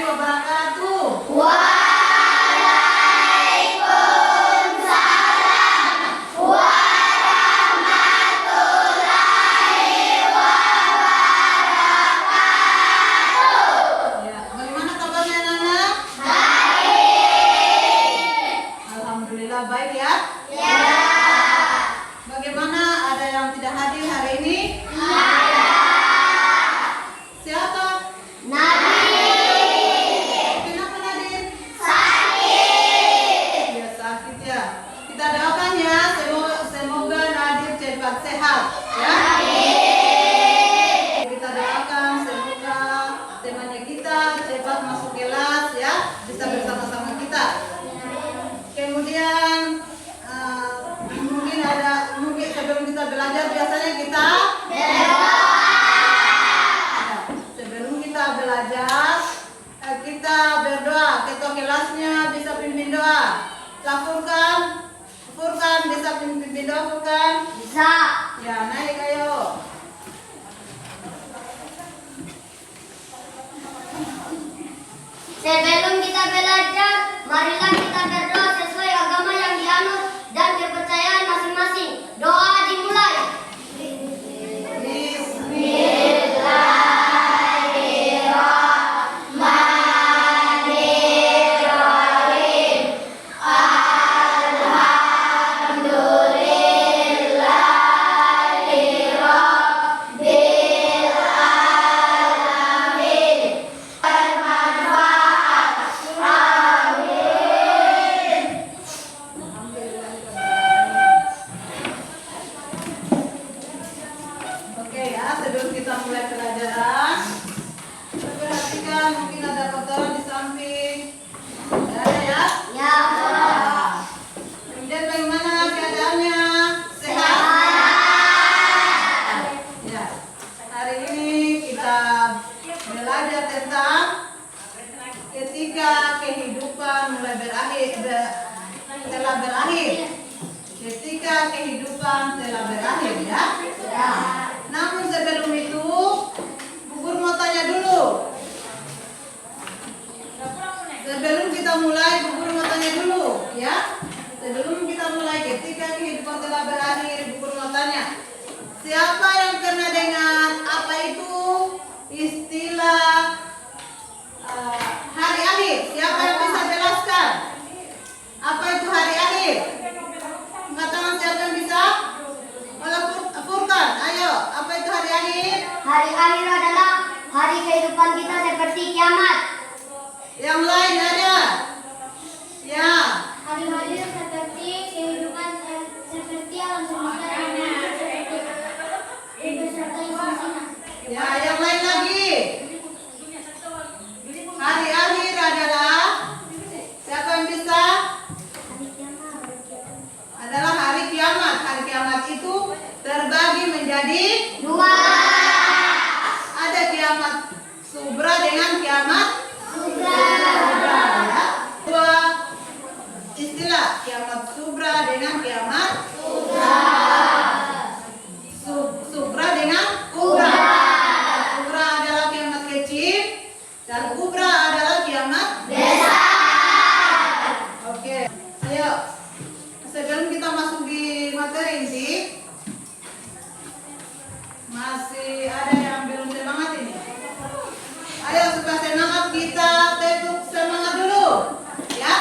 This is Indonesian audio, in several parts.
wabarakatuh. Waalaikumsalam warahmatullahi wabarakatuh. Ya, bagaimana kabarnya anak-anak? Baik. Alhamdulillah baik ya. Ya. Bagaimana, ada yang tidak hadir hari ini? Ada. Siapa? Nabi. Kenapa Nadir? Sakit. Ya sakit ya. Kita doakan ya, semoga Nadir cepat sehat ya. Kita doakan semoga temannya kita cepat masuk kelas ya, bisa bersama-sama kita. Kemudian mungkin sebelum kita belajar biasanya kita Berdoa. sebelum kita belajar kita berdoa. Ketua kelasnya bisa pimpin doa. Furkan bisa pimpin doa Furkan? Bisa. Ya, naik ayo. Sebelum kita belajar, marilah kita berdoa sesuai agama yang dianut dan kepercayaan masing-masing. Doa dimulai. Bismillahirrahmanirrahim. Alhamdulillahirabbil alamin. Bermanfaat. Amin. Oke ya, sebelum kita mulai pelajaran, perhatikan mungkin ada kotoran di samping. Ada ya? Ya. Kemudian bagaimana keadaannya? Sehat? Ya. Hari ini kita belajar tentang ketika kehidupan mulai telah berakhir. Ketika kehidupan telah berakhir ya. Namun sebelum itu, Gugur mau tanya dulu. Sebelum kita mulai, Gugur mau tanya dulu, ya. Sebelum kita mulai, ketika kehidupan telah berakhir, Gugur mau tanya. Siapa yang pernah dengar apa itu istilah hari akhir? Siapa yang bisa jelaskan? Apa itu hari akhir? Angkat tangan siapa yang bisa? Oleh Furkan, ayo. Apa itu hari akhir? Hari akhir adalah hari kehidupan kita seperti kiamat. Yang lain ada? Ya. Hari akhir seperti kehidupan seperti alam semesta beserta isinya. Ya, yang lain lagi. Hari akhir adalah siapa yang bisa? Adalah hari kiamat. Hari kiamat itu terbagi menjadi Dua. ada kiamat subra dengan kiamat Subra. ya. Dua istilah, kiamat subra dengan kiamat subra dengan kubra. Subra adalah kiamat kecil dan kubra adalah kiamat Besar. Oke, ayo. Sebelum kita masuk di materi inti, masih ada yang belum semangat ini. Ayo supaya semangat kita tepuk semangat dulu, ya.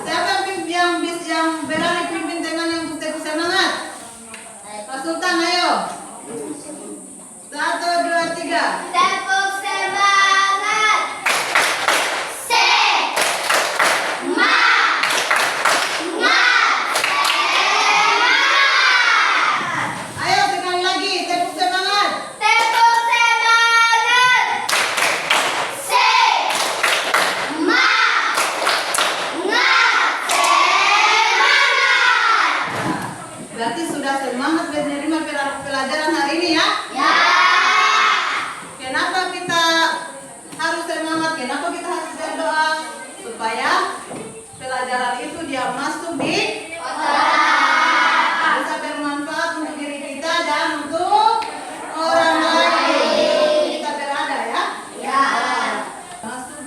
Siapa yang berani pimpin dengan yang tepuk semangat? Pak Sultan, ayo. 1, 2, 3. Tepuk semangat. Ayo sekali lagi tepuk semangat. Tepuk semangat. Berarti sudah semangat menerima pelajaran hari ini ya? Ya. Kenapa kita harus semangat? Kenapa kita harus berdoa? Supaya pelajaran itu dia masuk di bisa bermanfaat untuk diri kita dan untuk orang lain. Kita berada ya? Ya. Masuk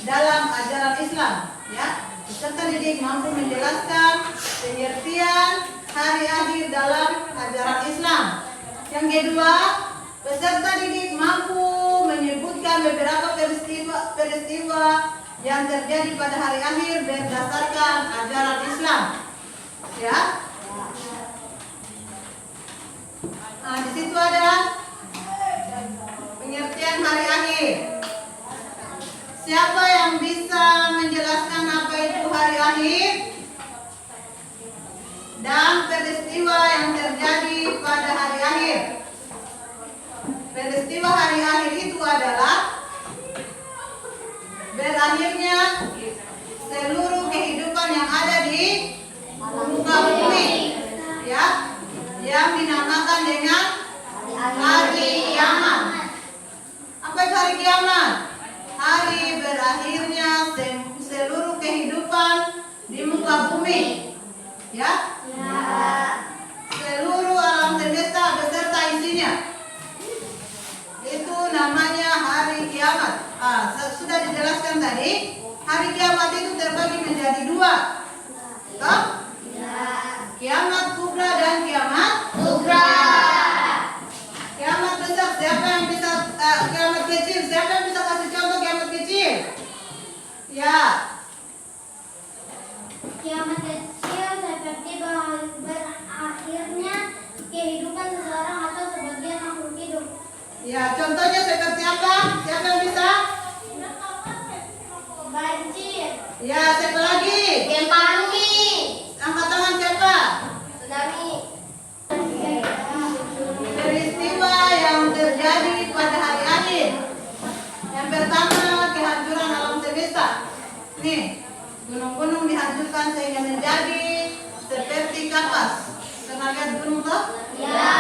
dalam ajaran Islam, ya. Peserta didik mampu menjelaskan pengertian hari akhir dalam ajaran Islam. Yang kedua, peserta didik mampu menyebutkan beberapa peristiwa yang terjadi pada hari akhir berdasarkan ajaran Islam, ya. Nah, di situ ada pengertian hari akhir. Siapa yang bisa menjelaskan apa itu hari akhir dan peristiwa yang terjadi pada hari akhir? Peristiwa hari akhir itu adalah berakhirnya seluruh kehidupan yang ada di muka bumi, ya, yang dinamakan dengan hari kiamat. Apa itu hari kiamat? Hari berakhirnya seluruh kehidupan di muka bumi, ya. Seluruh alam semesta beserta isinya. Itu namanya hari kiamat. Sudah dijelaskan tadi, hari kiamat itu terbagi menjadi dua. Toh? Kiamat kubra dan kiamat Sugra. kiamat besar. Siapa yang bisa kiamat kecil? Siapa yang bisa kasih contoh kiamat kecil? Ya. Kiamat kecil seperti berakhirnya kehidupan seseorang atau sebagian makhluk hidup. Ya, contohnya seperti apa? Siapa yang bisa? Banjir, Ya, siapa lagi? gempa bumi, Angkat tangan siapa? tsunami. Peristiwa yang terjadi pada hari akhir. Yang pertama, kehancuran alam semesta. Nih, gunung-gunung dihancurkan sehingga menjadi seperti kapas. Pernah lihat gunung toh? Ya.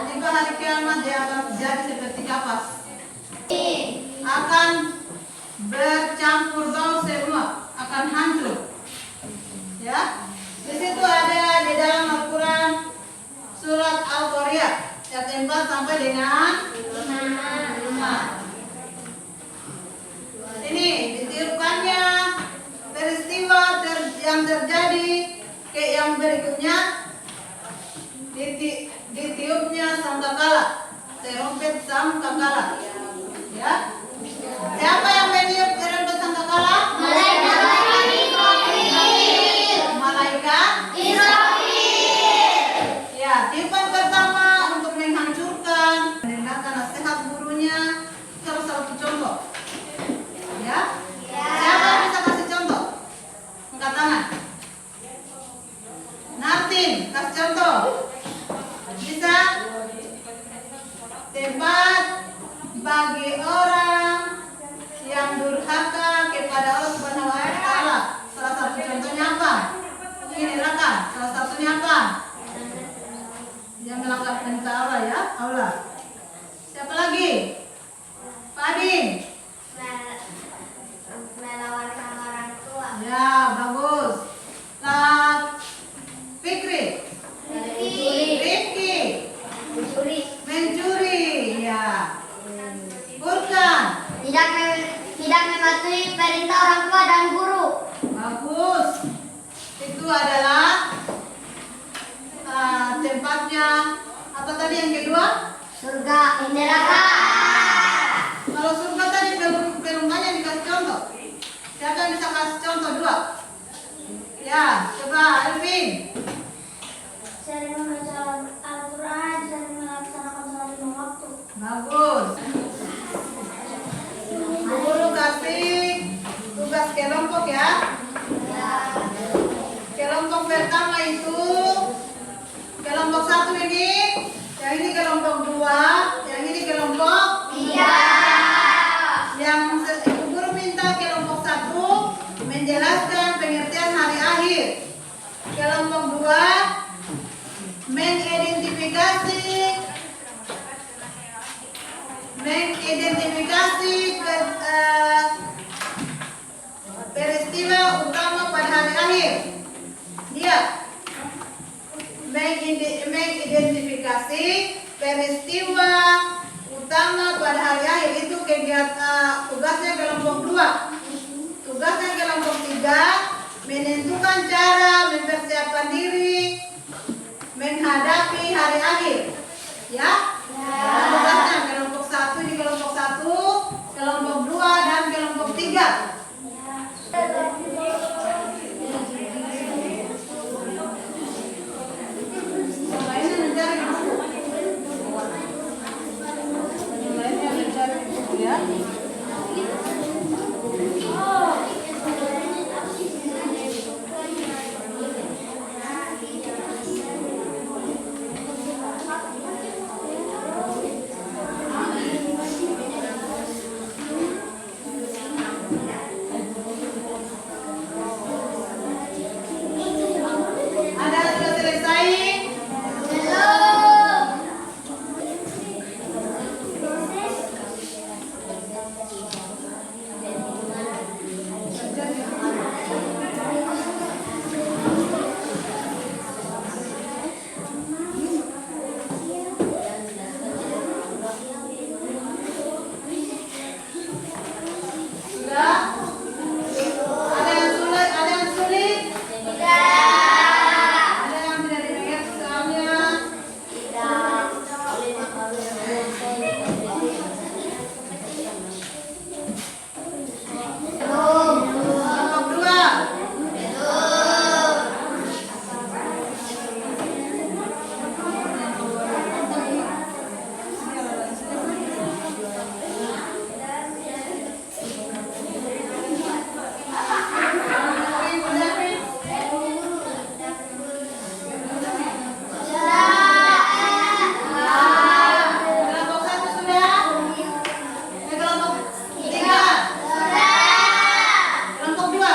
Tiba hari kiamat dia akan jadi seperti kapas. Akan bercampur bau semua, akan hancur. Ya, di situ ada di dalam Al-Quran surat Al-Qariyah ayat 4 sampai dengan 5. Ini ditiupkannya peristiwa yang terjadi yang berikutnya, ditiupnya sangkakala, terompet sangkakala, ya. Siapa yang meniup terompet sangkakala? Malaikat Israfil. Ya, tiupan pertama untuk menghancurkan, mendengarkan nasihat gurunya. Salah satu contoh. Ya. Siapa yang bisa kasih contoh? Angkat tangan. Nartin, kasih contoh. Bisa? Tempat bagi orang yang durhaka kepada Allah Subhanahu wa taala. Salah satu contohnya apa? Ini neraka. Salah satunya apa? Yang melanggar perintah Allah, ya, Allah. Siapa lagi? Padin. Melawan sama orang tua. Ya, bagus. Lat Fikri. Rifki. Mencuri. Ya. Furkan. Tidak mematuhi perintah orang tua dan guru. Bagus. Itu adalah tempatnya. Apa tadi yang kedua? Surga, neraka. Kalau surga tadi belum banyak dikasih contoh. Siapa yang bisa kasih contoh dua? Ya, coba Elvin. Sering membaca Al-Quran, sering melaksanakan sholat lima waktu. Bagus. Guru kasih tugas kelompok, ya. Kelompok pertama itu kelompok 1 ini, yang ini kelompok 2, yang ini kelompok 3. Yang guru minta kelompok 1 menjelaskan pengertian hari akhir. Kelompok 2 mengidentifikasi peristiwa utama pada hari akhir. Dia mengidentifikasi peristiwa utama pada hari akhir. Itu kegiatan tugasnya kelompok 2. menghadapi hari akhir. Ya? Tugasnya kelompok 1 di kelompok 1, kelompok 2 dan kelompok 3. Lainnya mencari buku. Lainnya mencari buku ya. Ada sudah selesai? Sudah? Ada yang sulit? Ada yang sulit? Ada yang tidak diingat soalnya? Kelompok 2. Kelompok 1 sudah? Kelompok 3. Kelompok 2.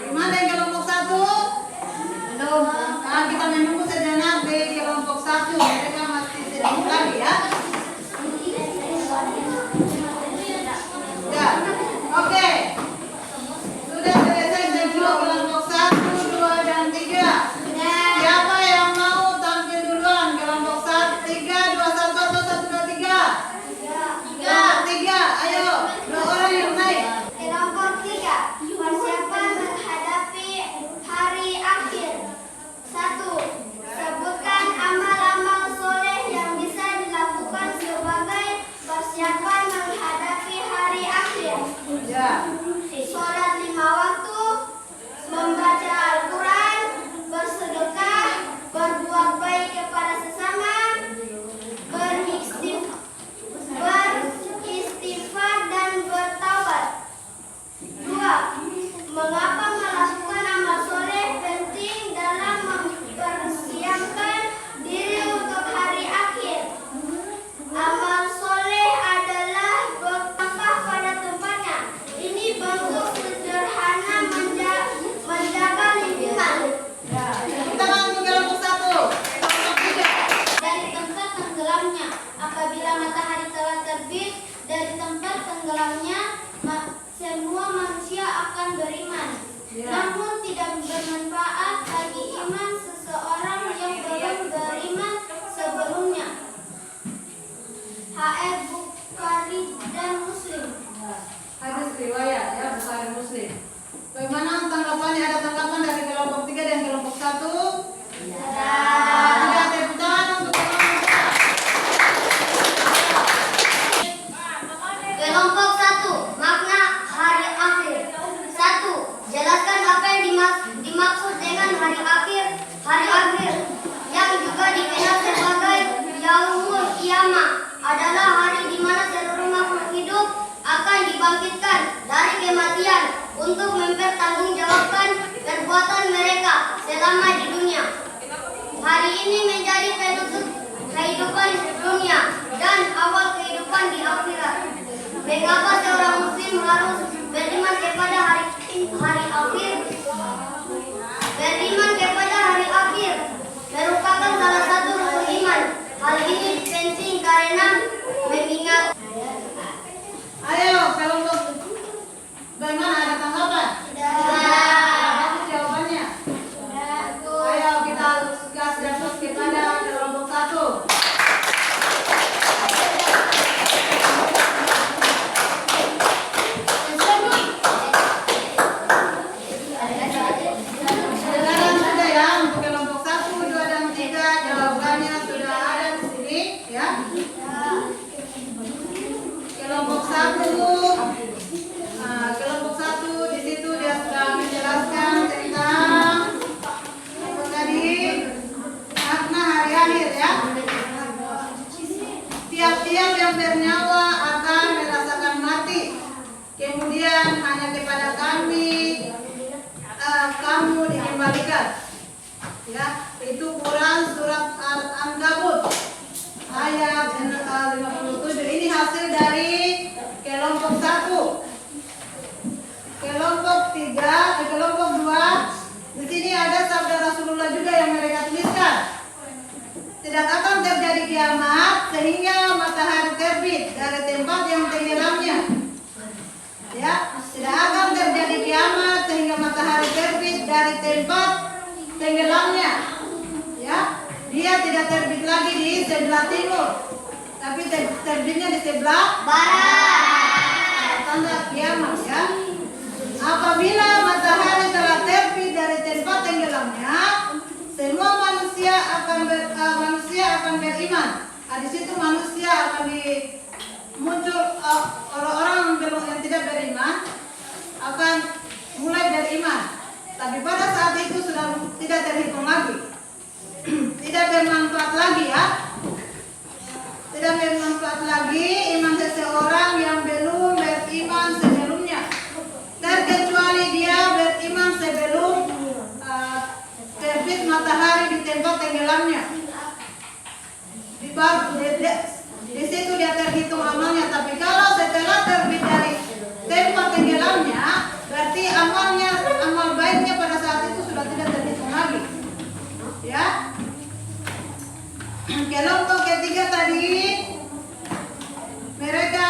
Gimana yang kelompok 1? Nah, kita menunggu sejenak di kelompok 1. Mereka masih sedikit lagi ya. Ya. Oke. Sudah selesai dulu kelompok 1, 2 dan 3. Siapa yang mau tampil duluan? Kelompok 1, 3, 2, 1 atau 1, 2, 3? Kelompok 3. Ayo, 2 orang yang naik. Kelompok 3, persiapan menghadapi hari akhir. 1. Sebutkan amal-amal soleh yang bisa dilakukan sebagai persiapan menghadapi hari akhir. Ya. Sholat 5 waktu, membaca Al-Quran, bersedekah, berbuat baik kepada sesama, beristighfar dan bertaubat. 2. Mengapa melakukan amal soleh penting dalam mempersiapkan diri untuk hari akhir? Amal soleh adalah berdampak pada tempatnya. Ini bentuk sederhana menjaga lingkungan. Ya. Kita bantu kelompok 1. Kelompok 3. Dari tempat tenggelamnya, apabila matahari telah terbit, dari tempat tenggelamnya semua manusia akan beriman. Ya. Namun tidak bermanfaat bagi iman seseorang yang belum beriman sebelumnya. HR Bukhari dan Muslim. Hadis riwayat ya, Bukhari Muslim. Bagaimana tanggapannya? Ada tanggapan dari kelompok 3 dan kelompok 1? Ada tepuk tangan untuk kelompok 1. Kelompok 1, makna hari akhir. 1. Jelaskan apa yang dimaksud dengan hari akhir. Hari akhir yang juga dikenal sebagai Yaumul Qiyamah adalah hari di mana seluruh makhluk hidup akan dibangkitkan dari kematian untuk mempertanggungjawabkan perbuatan mereka selama di dunia. Hari ini menjadi penutup kehidupan dunia dan awal kehidupan di akhirat. Mengapa seorang muslim harus beriman kepada hari akhir? Beriman kepada hari akhir merupakan salah satu rukun iman. Hal ini penting karena mengingat. Ayo kelompok. Bagaimana, ada tanggapan? Bagus jawabannya. Ayo kita gas dan terus kepada kelompok 1. Sekarang sudah ya untuk kelompok 1. kemudian hanya kepada kami kamu dikembalikan. Ya, itu Quran surat Al-Ankabut ayat 57. Ini hasil dari kelompok 1. Kelompok 3, kelompok 2. Di sini ada sabda Rasulullah juga yang mereka tuliskan. Tidak akan terjadi kiamat sehingga matahari terbit dari tempat yang tenggelamnya. Ya, tidak akan terjadi kiamat sehingga matahari terbit dari tempat tenggelamnya. Ya, dia tidak terbit lagi di sebelah timur, tapi terbitnya di sebelah barat. Tanda kiamat ya. Apabila matahari telah terbit dari tempat tenggelamnya, semua manusia akan beriman. Nah, di situ manusia akan muncul orang-orang yang tidak beriman akan mulai beriman. Tapi pada saat itu sudah tidak terhitung lagi, tidak bermanfaat lagi ya, tidak bermanfaat lagi iman seseorang yang belum beriman sebelumnya, terkecuali dia beriman sebelum terbit matahari di tempat tenggelamnya. Di situ dia terhitung amalnya. Tapi kalau setelah terbit dari tempat tenggelamnya, berarti amal baiknya pada saat itu sudah tidak terhitung lagi. Ya. Kelompok ketiga tadi, mereka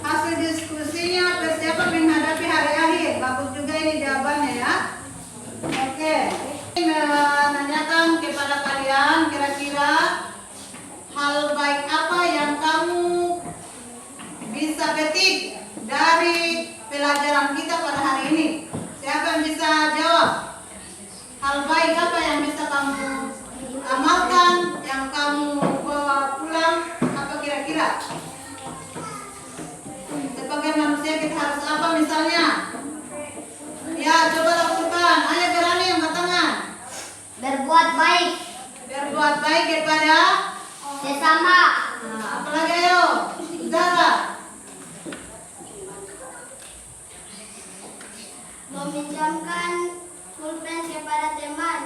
hasil diskusinya persiapan menghadapi hari akhir. Bagus juga ini jawabannya ya. Oke. Menanyakan kepada kalian kira-kira hal baik apa yang kamu bisa petik dari pelajaran kita pada hari ini? Siapa yang bisa jawab? Hal baik apa yang bisa kamu amalkan, yang kamu bawa pulang? Apa kira-kira? Sebagai manusia kita harus apa misalnya? Ya, coba lakukan. Ayo berani yang tangan. Berbuat baik Berbuat baik kepada sesama. Nah, apalagi ayo, Zara. Meminjamkan pulpen kepada teman.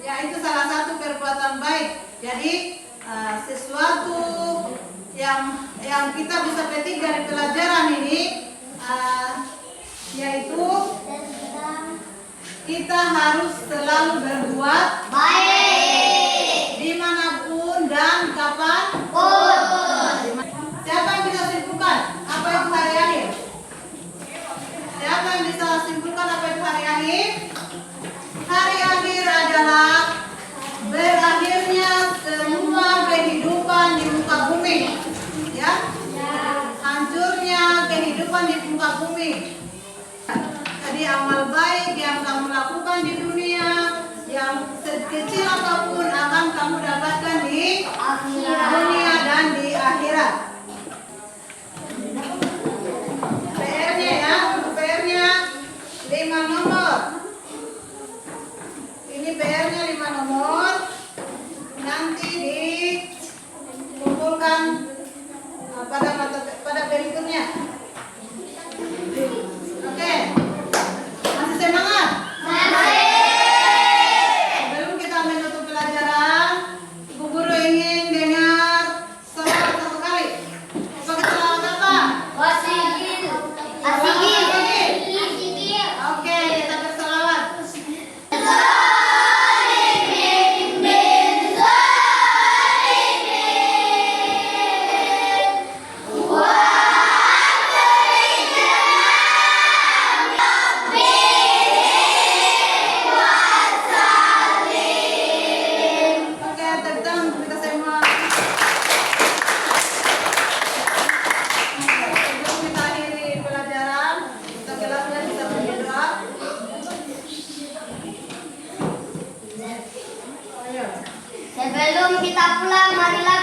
Ya, itu salah satu perbuatan baik. Jadi sesuatu yang kita bisa petik dari pelajaran ini yaitu kita harus selalu berbuat Baik. dimanapun dan kapan. Siapa yang bisa simpulkan apa itu hari akhir? Siapa yang bisa simpulkan apa itu hari akhir? Hari akhir adalah berakhirnya semua kehidupan di muka bumi. Ya, hancurnya kehidupan di muka bumi. Jadi amal baik yang kamu lakukan di dunia, yang sekecil apapun akan kamu dapatkan di dunia dan di akhirat. PR-nya ya, untuk PR-nya 5 nomor. Ini PR-nya 5 nomor. Nanti dikumpulkan pada berikutnya. Oke. Masih semangat? Sebelum kita menutup pelajaran, Ibu Guru ingin dengar selawat 1 kali. Pakai selawat apa? Asigil. Oke, kita berselawat. Oke, tepuk tangan untuk kita semua. Sebelum kita akhiri pelajaran, kita kelasnya bisa berdoa. Ayo. Sebelum kita pulang, marilah